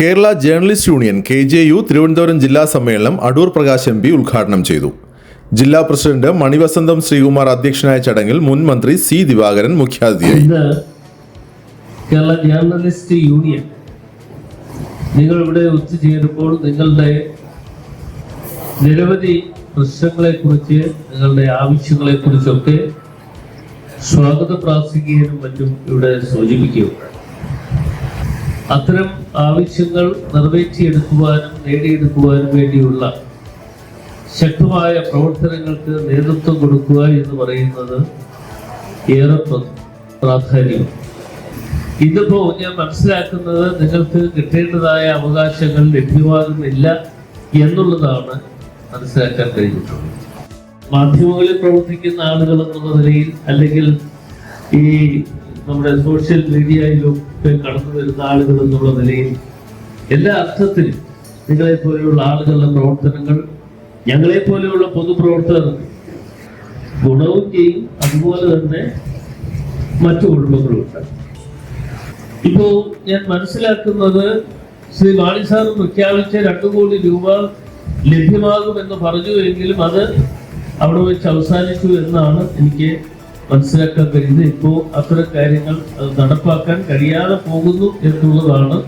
Kerala journalist union KJU Thiruvananthapuram ജില്ലാ സമ്മേളനം Adoor Prakash MP ഉദ്ഘാടനം ചെയ്തു. ജില്ലാ പ്രസിഡന്റ് മണിവസന്തം ശ്രീകുമാർ അധ്യക്ഷനായ ചടങ്ങിൽ മുൻ മന്ത്രി C. ദിവാകരൻ മുഖ്യാതിഥിയായി. കേരള ജേർണലിസ്റ്റ് യൂണിയൻ നിങ്ങൾ ഇവിടെ ഒത്തുചേരുമ്പോൾ നിങ്ങളുടെ നിരവധി പ്രശ്നങ്ങളെക്കുറിച്ച്, നിങ്ങളുടെ ആവശ്യങ്ങളെക്കുറിച്ചൊക്കെ സ്വാഗത പ്രാസംഗികനും മറ്റും ഇവിടെ സൂചിപ്പിക്കുകയുണ്ടായി. അത്തരം ആവശ്യങ്ങൾ നിറവേറ്റിയെടുക്കുവാനും നേടിയെടുക്കുവാനും വേണ്ടിയുള്ള ശക്തമായ പ്രവർത്തനങ്ങൾക്ക് നേതൃത്വം കൊടുക്കുക എന്ന് പറയുന്നത് ഏറെ പ്രാധാന്യം. ഇതിപ്പോ ഞാൻ മനസ്സിലാക്കുന്നത് നിങ്ങൾക്ക് കിട്ടേണ്ടതായ അവകാശങ്ങൾ ലഭ്യമാകുന്നില്ല എന്നുള്ളതാണ് മനസ്സിലാക്കാൻ കഴിഞ്ഞിട്ടുള്ളത്. മാധ്യമങ്ങളിൽ പ്രവർത്തിക്കുന്ന ആളുകൾ എന്നുള്ള നിലയിൽ, അല്ലെങ്കിൽ ഈ നമ്മുടെ സോഷ്യൽ മീഡിയയിലൊക്കെ കടന്നു വരുന്ന ആളുകൾ എന്നുള്ള നിലയിൽ, എല്ലാ അർത്ഥത്തിലും നിങ്ങളെ പോലെയുള്ള ആളുകളുടെ പ്രവർത്തനങ്ങൾ ഞങ്ങളെ പോലെയുള്ള പൊതുപ്രവർത്തകർക്ക് ഗുണവും ചെയ്യും, അതുപോലെ തന്നെ മറ്റു കുടുംബങ്ങളുണ്ട്. ഇപ്പോ ഞാൻ മനസ്സിലാക്കുന്നത് ശ്രീ വാണി സാർ പ്രഖ്യാപിച്ച 2 കോടി രൂപ ലഭ്യമാകുമെന്ന് പറഞ്ഞു എങ്കിലും അത് അവിടെ വെച്ച് അവസാനിച്ചു എന്നാണ് എനിക്ക് മനസ്സിലാക്കാൻ കഴിയുന്നത്. ഇപ്പോൾ അത്തരം കാര്യങ്ങൾ നടപ്പാക്കാൻ കഴിയാതെ പോകുന്നു എന്നുള്ളതാണ്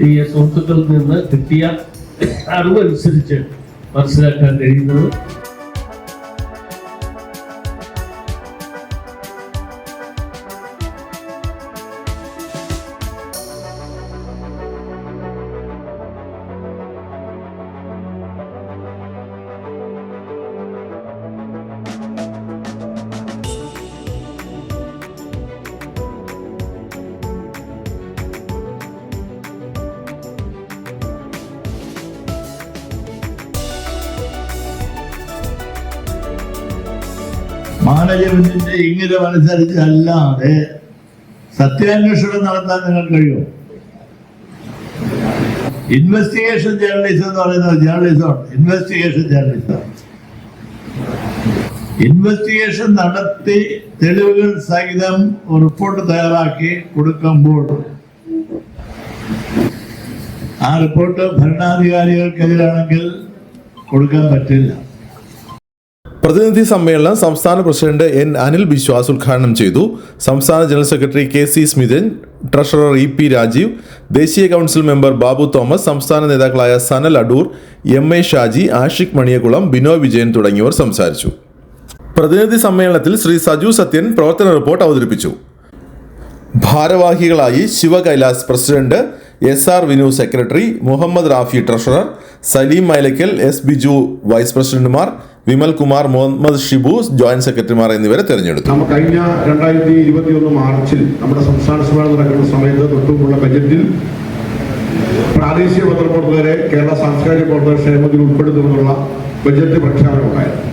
ഈ സുഹൃത്തുക്കളിൽ നിന്ന് കിട്ടിയ അറിവനുസരിച്ച് മനസ്സിലാക്കാൻ കഴിയുന്നത്. മാനേജ്മെന്റിന്റെ ഇംഗിതം അനുസരിച്ചല്ലാതെ സത്യാന്വേഷണം നടത്താൻ നിങ്ങൾക്ക് കഴിയും. ഇൻവെസ്റ്റിഗേഷൻ ജേർണലിസം എന്ന് പറയുന്നത് ജേർണലിസമാണ്. ഇൻവെസ്റ്റിഗേഷൻ ജേർണലിസം ഇൻവെസ്റ്റിഗേഷൻ നടത്തി തെളിവുകൾ സഹിതം റിപ്പോർട്ട് തയ്യാറാക്കി കൊടുക്കുമ്പോൾ ആ റിപ്പോർട്ട് ഭരണാധികാരികൾക്കെതിരാണെങ്കിൽ കൊടുക്കാൻ പറ്റില്ല. പ്രതിനിധി സമ്മേളനം സംസ്ഥാന പ്രസിഡന്റ് N. അനിൽ ബിശ്വാസ് ഉദ്ഘാടനം ചെയ്തു. സംസ്ഥാന general secretary KC Smithan, treasurer EP Rajeev, ദേശീയ കൗൺസിൽ മെമ്പർ ബാബു തോമസ്, സംസ്ഥാന നേതാക്കളായ സനൽ അടൂർ, MA ഷാജി, ആഷിഖ് മണിയകുളം, ബിനോയ് വിജയൻ തുടങ്ങിയവർ സംസാരിച്ചു. പ്രതിനിധി സമ്മേളനത്തിൽ ശ്രീ സജു സത്യൻ പ്രവർത്തന റിപ്പോർട്ട് അവതരിപ്പിച്ചു. ഭാരവാഹികളായി Shiva Kailas president, SR Vinu secretary, Muhammad Rafi treasurer, Saleem Mylakkal, S. Biju vice പ്രസിഡന്റുമാർ, വിമൽ കുമാർ, മുഹമ്മദ് ഷിബു ജോയിന്റ് സെക്രട്ടറിമാർ എന്നിവരെ തെരഞ്ഞെടുത്തു. കഴിഞ്ഞ 2021 മാർച്ചിൽ നമ്മുടെ സംസ്ഥാന സമ്മേളനം നടക്കുന്ന സമയത്ത് തൊട്ടുമുള്ള ബജറ്റിൽ പ്രാദേശിക പത്രപ്രവർത്തകരെ കേരള സാംസ്കാരിക പ്രവർത്തക ക്ഷേമത്തിൽ ഉൾപ്പെടുത്തുമെന്നുള്ള ബജറ്റ് പ്രഖ്യാപനം ഉണ്ടായിരുന്നു.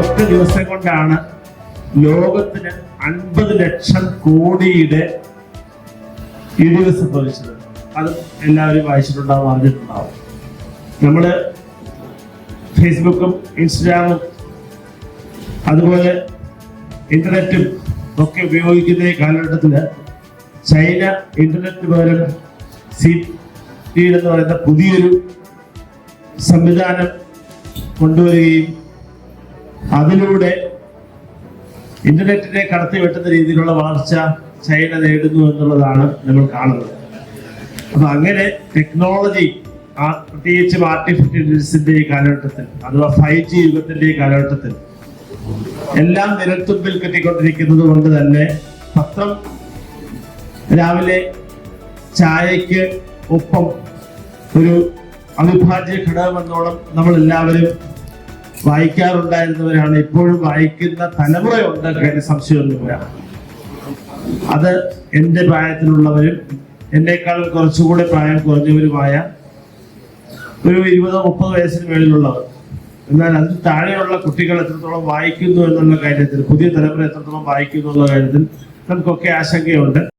ഒറ്റ ദിവസം കൊണ്ടാണ് ലോകത്തിന് 50 ലക്ഷം കോടിയുടെ ഇടിവ് സംഭവിച്ചത്. അത് എല്ലാവരും വായിച്ചിട്ടുണ്ടാവും, അറിഞ്ഞിട്ടുണ്ടാവും. നമ്മള് ഫേസ്ബുക്കും ഇൻസ്റ്റാഗ്രാമും അതുപോലെ ഇന്റർനെറ്റും ഒക്കെ ഉപയോഗിക്കുന്ന ഈ കാലഘട്ടത്തില് ചൈന ഇന്റർനെറ്റ് പകരം CP എന്ന് പറയുന്ന പുതിയൊരു സംവിധാനം കൊണ്ടുവരികയും അതിലൂടെ ഇന്റർനെറ്റിനെ കടത്തി വെട്ടുന്ന രീതിയിലുള്ള വളർച്ച ചൈന നേടുന്നു എന്നുള്ളതാണ് നമ്മൾ കാണുന്നത്. അപ്പൊ അങ്ങനെ ടെക്നോളജി, പ്രത്യേകിച്ചും ആർട്ടിഫിഷ്യൽ ഇന്റലിജൻസിന്റെ ഈ കാലഘട്ടത്തിൽ, അഥവാ 5G യുഗത്തിന്റെ ഈ കാലഘട്ടത്തിൽ എല്ലാം വിരൽത്തുമ്പിൽ കിട്ടിക്കൊണ്ടിരിക്കുന്നത് കൊണ്ട് തന്നെ പത്രം രാവിലെ ചായക്ക് ഒപ്പം ഒരു അവിഭാജ്യ ഘടകമെന്നോളം നമ്മൾ എല്ലാവരും വായിക്കാറുണ്ടായിരുന്നവരാണ്. ഇപ്പോഴും വായിക്കുന്ന തലമുറയുണ്ട്, കാര്യം സംശയമൊന്നുമില്ല. അത് എൻ്റെ പ്രായത്തിലുള്ളവരും എന്നേക്കാളും കുറച്ചുകൂടെ പ്രായം കുറഞ്ഞവരുമായ ഒരു 20-30 വയസ്സിന് മേളിലുള്ളവർ എന്നാൽ അതിന് താഴെയുള്ള കുട്ടികൾ എത്രത്തോളം വായിക്കുന്നു എന്നുള്ള കാര്യത്തിൽ, പുതിയ തലമുറ എത്രത്തോളം വായിക്കുന്നു എന്നുള്ള കാര്യത്തിൽ നമുക്കൊക്കെ ആശങ്കയുണ്ട്.